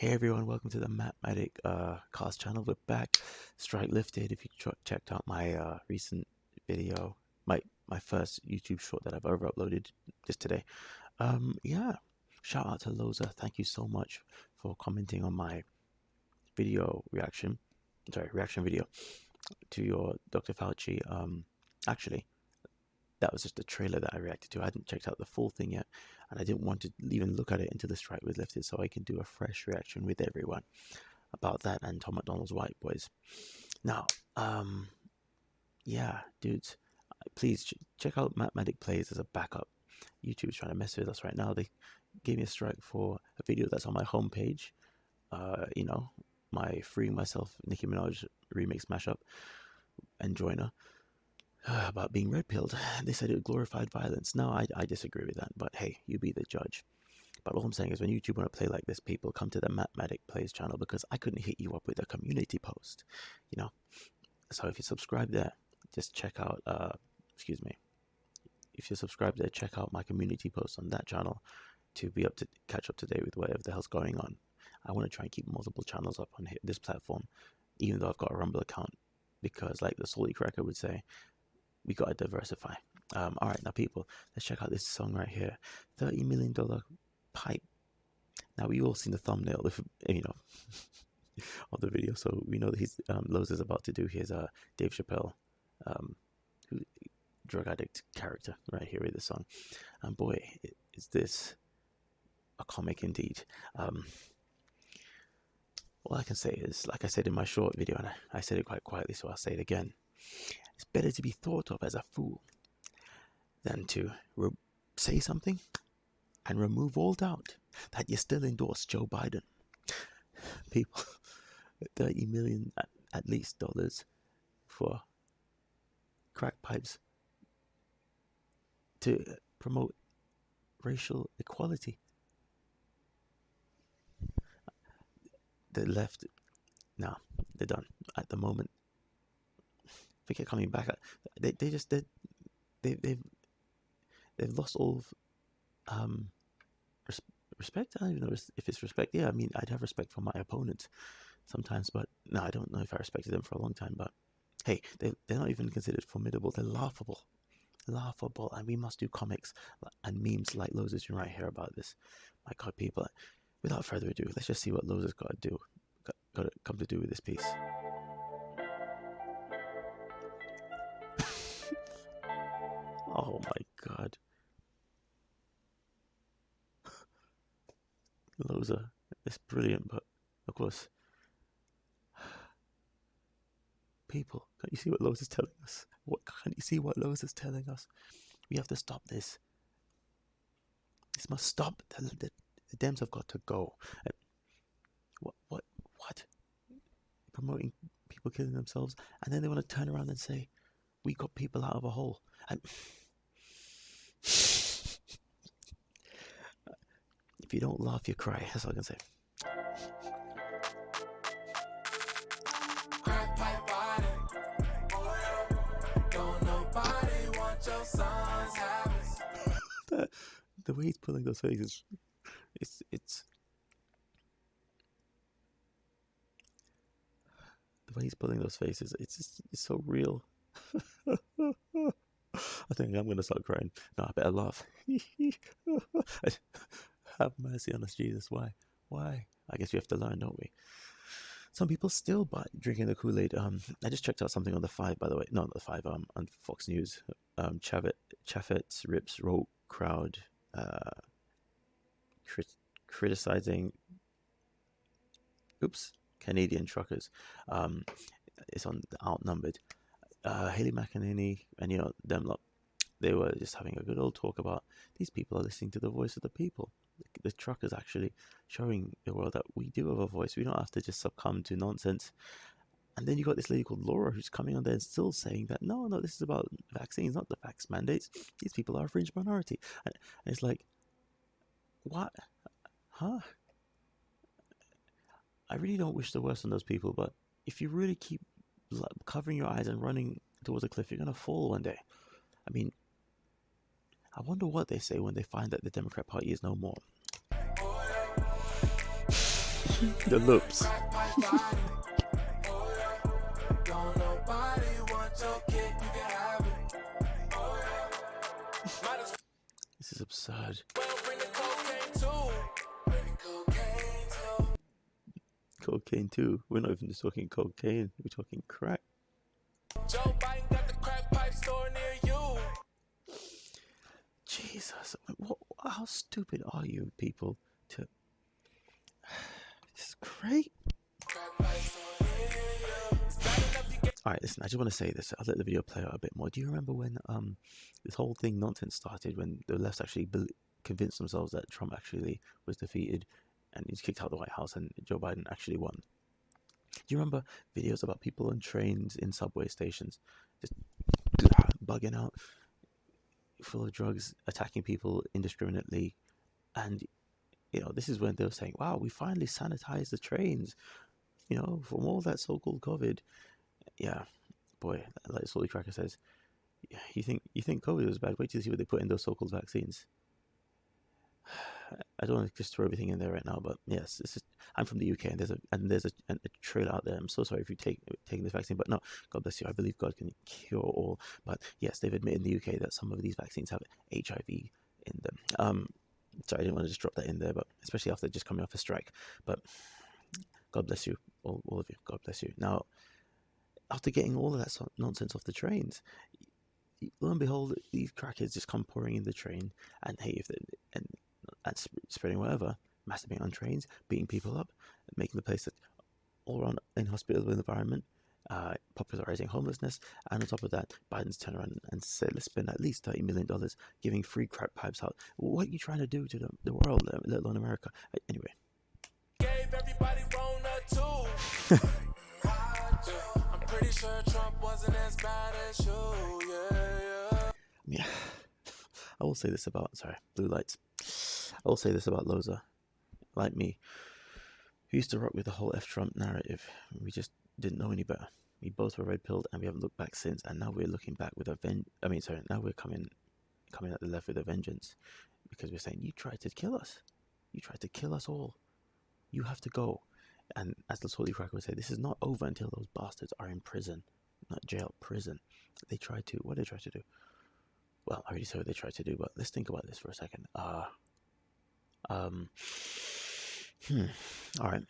Hey everyone, welcome to the MatMadik cast channel. We're back. Strike lifted. If you checked out my recent video, my first YouTube short that I've ever uploaded just today. Yeah, shout out to LOZA. Thank you so much for commenting on my video reaction. Sorry, reaction video to your Dr. Fauci. Actually, that was just the trailer that I reacted to. I hadn't checked out the full thing yet, and I didn't want to even look at it until the strike was lifted, so I can do a fresh reaction with everyone about that and Tom McDonald's White Boys. Now, yeah, dudes, please check out MatMadik Plays as a backup. YouTube's trying to mess with us right now. They gave me a strike for a video that's on my homepage. You know, my Freeing Myself Nicki Minaj remix mashup and Joyner. About being red pilled. They said it glorified violence. No, I disagree with that, but hey, you be the judge. But all I'm saying is when YouTube want to play like this, people come to the MatMadik Plays channel, because I couldn't hit you up with a community post, you know. So if you subscribe there, just check out excuse me, if you subscribe there, check out my community post on that channel to be up to catch up to date with whatever the hell's going on. I want to try and keep multiple channels up on this platform, even though I've got a Rumble account, because like the Salty Cracker would say, we got to diversify. All right, now people, let's check out this song right here, $30 million pipe. Now we all seen the thumbnail, you know, of the video, so we know that he's LOZA's about to do his Dave Chappelle, drug addict character right here with the song. And boy, is this a comic indeed. All I can say is, like I said in my short video, and I said it quite quietly, so I'll say it again. It's better to be thought of as a fool than to say something and remove all doubt that you still endorse Joe Biden. People, 30 million at least dollars for crack pipes to promote racial equality. The left, now they're done at the moment. Forget coming back. They've lost all of respect. I don't even know if it's respect. Yeah, I mean, I'd have respect for my opponents sometimes, but no, I don't know if I respected them for a long time. But hey, they're not even considered formidable. They're laughable, and we must do comics and memes like LOZA's doing right here about this. My God, people! Without further ado, let's just see what LOZA's got to come to do with this piece. Oh my God. LOZA is brilliant, but of course, people, can't you see what LOZA's telling us? Can't you see what LOZA's telling us? We have to stop this. This must stop. The Dems have got to go. What? Promoting people killing themselves, and then they want to turn around and say, we got people out of a hole. And if you don't laugh, you cry. That's all I can say. The way he's pulling those faces, it's the way he's pulling those faces. It's so real. I think I'm gonna start crying. No, I better laugh. Have mercy on us, Jesus. Why? I guess we have to learn, don't we? Some people still drinking the Kool-Aid. I just checked out something on the 5, by the way. No, not the 5. On Fox News. Chaffetz rips woke crowd, criticizing. Canadian truckers. It's on the Outnumbered. Haley McEnany and them lot. They were just having a good old talk about these people are listening to the voice of the people. The truckers actually showing the world that we do have a voice. We don't have to just succumb to nonsense. And then you got this lady called Laura who's coming on there and still saying that no, this is about vaccines, not the vax mandates. These people are a fringe minority. And it's like, what? Huh? I really don't wish the worst on those people, but if you really keep covering your eyes and running towards a cliff, you're going to fall one day. I mean, I wonder what they say when they find that the Democrat Party is no more. The loops. This is absurd. Cocaine too. We're not even just talking cocaine. We're talking crack. Joe Biden got the crack pipe store near you. Jesus, how stupid are you people to... This is great. Alright, listen, I just want to say this. I'll let the video play out a bit more. Do you remember when this whole thing nonsense started, when the left actually convinced themselves that Trump actually was defeated and he's kicked out of the White House and Joe Biden actually won? Do you remember videos about people on trains, in subway stations, just bugging out, full of drugs, attacking people indiscriminately? And, you know, this is when they were saying, wow, we finally sanitized the trains, you know, from all that so-called COVID. Yeah, boy, like Salty Cracker says, you think COVID was bad? Wait till you see what they put in those so-called vaccines. I don't want to just throw everything in there right now, but yes, I'm from the UK, and there's a trailer out there. I'm so sorry if you taking this vaccine, but no, God bless you. I believe God can cure all. But yes, they've admitted in the UK that some of these vaccines have HIV in them. Sorry, I didn't want to just drop that in there, but especially after just coming off a strike. But God bless you, all of you. God bless you. Now, after getting all of that nonsense off the trains, lo and behold, these crackheads just come pouring in the train, and hey, and spreading whatever, masturbating on trains, beating people up, making the place all around inhospitable environment, popularizing homelessness, and on top of that, Biden's turned around and said, let's spend at least $30 million giving free crack pipes out. What are you trying to do to the world, let alone America? Anyway. Gave everybody Rona too. I'm pretty sure Trump wasn't as bad as you, yeah. I will say this about, sorry, blue lights. I will say this about LOZA. Like me, we used to rock with the whole F Trump narrative. We just didn't know any better. We both were red-pilled, and we haven't looked back since. And now we're looking back with now we're coming at the left with a vengeance, because we're saying, you tried to kill us. You tried to kill us all. You have to go. And as the Salty Cracker would say, this is not over until those bastards are in prison. Not jail, prison. What did they try to do? Well, I already said what they tried to do, but let's think about this for a second. Alright.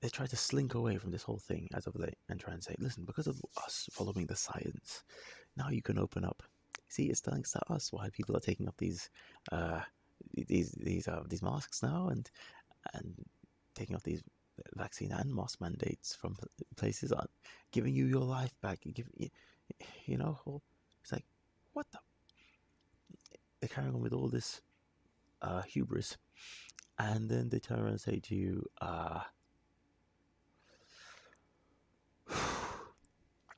They tried to slink away from this whole thing as of late and try and say, listen, because of us following the science, now you can open up. See, it's thanks to us why people are taking up these masks now and taking off these vaccine and mask mandates from places, giving you your life back. You know, it's like, what the? They're carrying on with all this hubris, and then they turn around and say to you,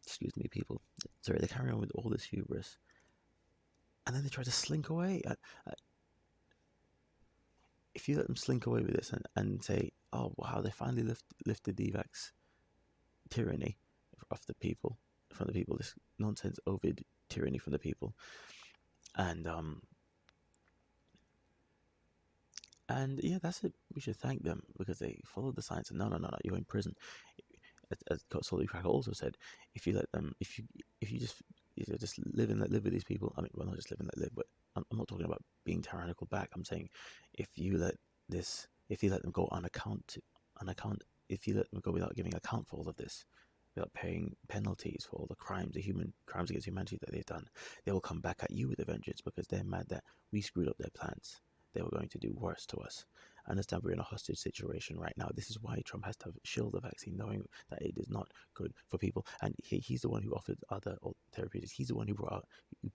excuse me, people. Sorry, they carry on with all this hubris, and then they try to slink away. If you let them slink away with this and say, oh wow, they finally lifted the vax tyranny off the people, from the people, this nonsense Ovid tyranny from the people, and yeah, that's it. We should thank them because they followed the science. And no, you're in prison. As Salty Cracker also said, if you let them, if you just live and let live with these people. I mean, well, not just live and let live, but I'm not talking about being tyrannical back. I'm saying if you let them go if you let them go without giving account for all of this, without paying penalties for all the crimes against humanity that they've done, they will come back at you with a vengeance because they're mad that we screwed up their plans. They were going to do worse to us. I understand we're in a hostage situation right now. This is why Trump has to shield the vaccine, knowing that it is not good for people. And he's the one who offered other therapeutics. He's the one who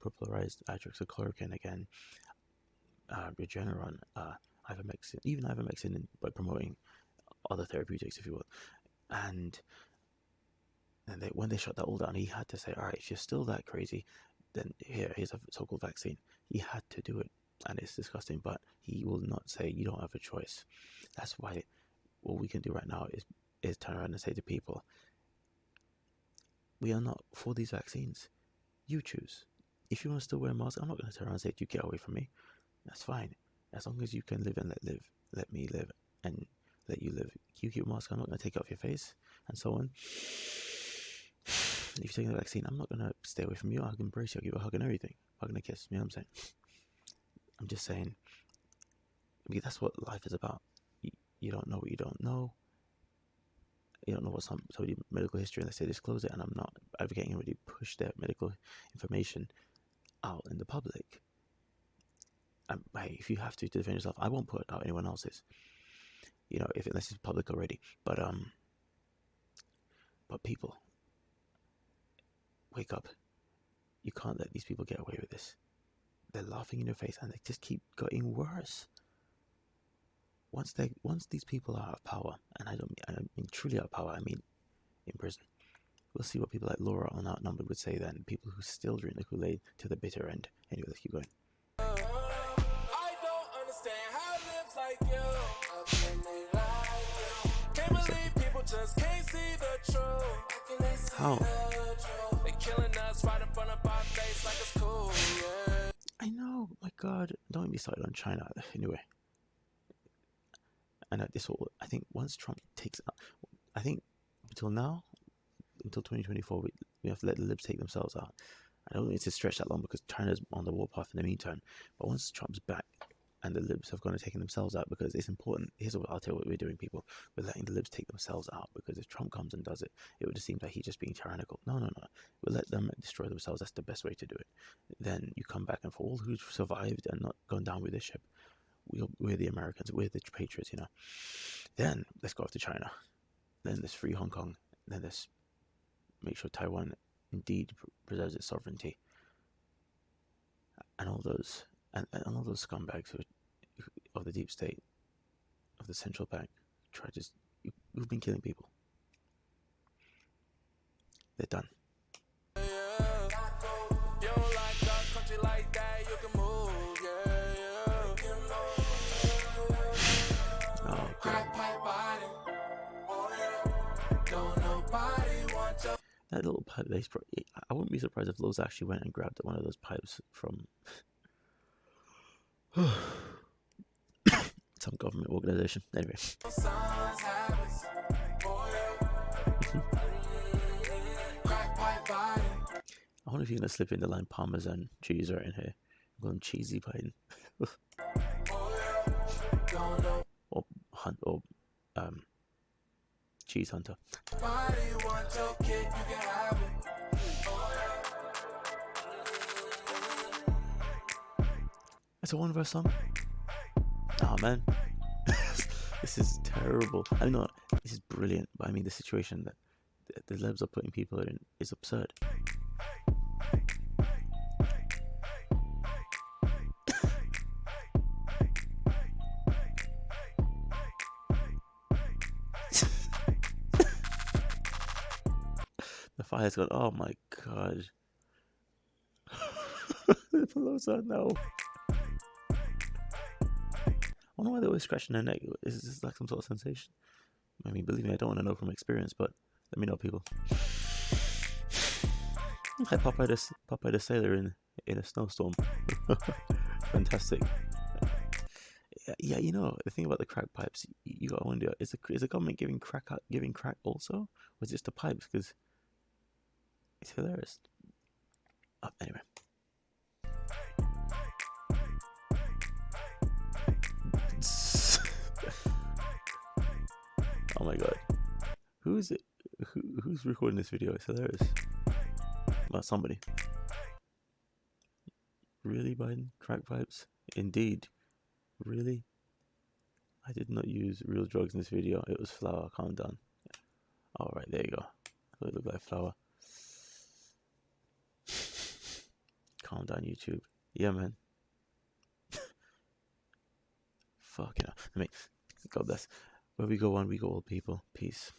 popularized hydroxychloroquine again, Regeneron, ivermectin, by promoting other therapeutics, if you will. And when they shut that all down, he had to say, all right, if you're still that crazy, then here's a so-called vaccine. He had to do it. And it's disgusting, but he will not say you don't have a choice. That's why what we can do right now is turn around and say to people, we are not for these vaccines. You choose. If you want to still wear a mask, I'm not going to turn around and say to you, get away from me. That's fine. As long as you can live and let me live, and let you live. You keep a mask, I'm not going to take it off your face, and so on. If you're taking the vaccine, I'm not going to stay away from you. I'll embrace you. I'll give you a hug and everything. Hug and a kiss. You know what I'm saying? I'm just saying, because that's what life is about. You don't know what you don't know. You don't know what somebody's medical history, unless they disclose it, and I'm not advocating anybody push their medical information out in the public. Hey, if you have to defend yourself, I won't put out anyone else's. You know, unless it's public already. But people, wake up. You can't let these people get away with this. They're laughing in your face, and they just keep getting worse. Once these people are out of power, and I mean truly out of power, I mean in prison, we'll see what people like Laura on Outnumbered would say then. People who still drink the Kool-Aid to the bitter end. Anyway, let's keep going. I don't understand how it lives like you. How can they lie you? Can't believe people just can't see the truth. How can they see the truth? They killing us right in front of our face like it's cool, yeah. I know, my God. Don't get me started on China. Anyway. And I think once Trump takes, I think until now, until 2024, we have to let the libs take themselves out. I don't need to stretch that long because China's on the warpath in the meantime. But once Trump's back and the libs have gone and taken themselves out, because it's important. Here's what I'll tell you what we're doing, people. We're letting the libs take themselves out, because if Trump comes and does it, it would just seem like he's just being tyrannical. No. We'll let them destroy themselves. That's the best way to do it. Then you come back, and for all who survived and not gone down with this ship, we're the Americans, we're the patriots, you know. Then let's go after China. Then let's free Hong Kong. Then let's make sure Taiwan indeed preserves its sovereignty. And all those all those scumbags of the deep state, of the central bank, who've been killing people. They're done. That little pipe, I wouldn't be surprised if LOZA actually went and grabbed one of those pipes from some government organization. Anyway. I wonder if you're going to slip in the line Parmesan cheese right in here. I'm going cheesy Biden. or Cheese Hunter. It's a one verse song. Oh man, this is terrible. I know this is brilliant, but I mean the situation that the libs are putting people in is absurd. The fire's gone. Oh my God. LOZA, no. I wonder why they're always scratching their neck. Is this like some sort of sensation? I mean, believe me, I don't want to know from experience, but let me know, people. Hi, Popeye the Sailor in a snowstorm. Fantastic. Yeah, you know, the thing about the crack pipes, you gotta wonder, is the government giving crack also? Or is it just the pipes? Because it's hilarious. Oh, anyway. Oh my God. Who is it? Who's recording this video? It's hilarious. Well, somebody. Really, Biden? Crack pipes? Indeed. Really? I did not use real drugs in this video. It was flour. Calm down. Alright, there you go. It looked like flour. Calm down, YouTube. Yeah, man. Fucking hell. I mean, God bless. Where we go one, we go all, people. Peace.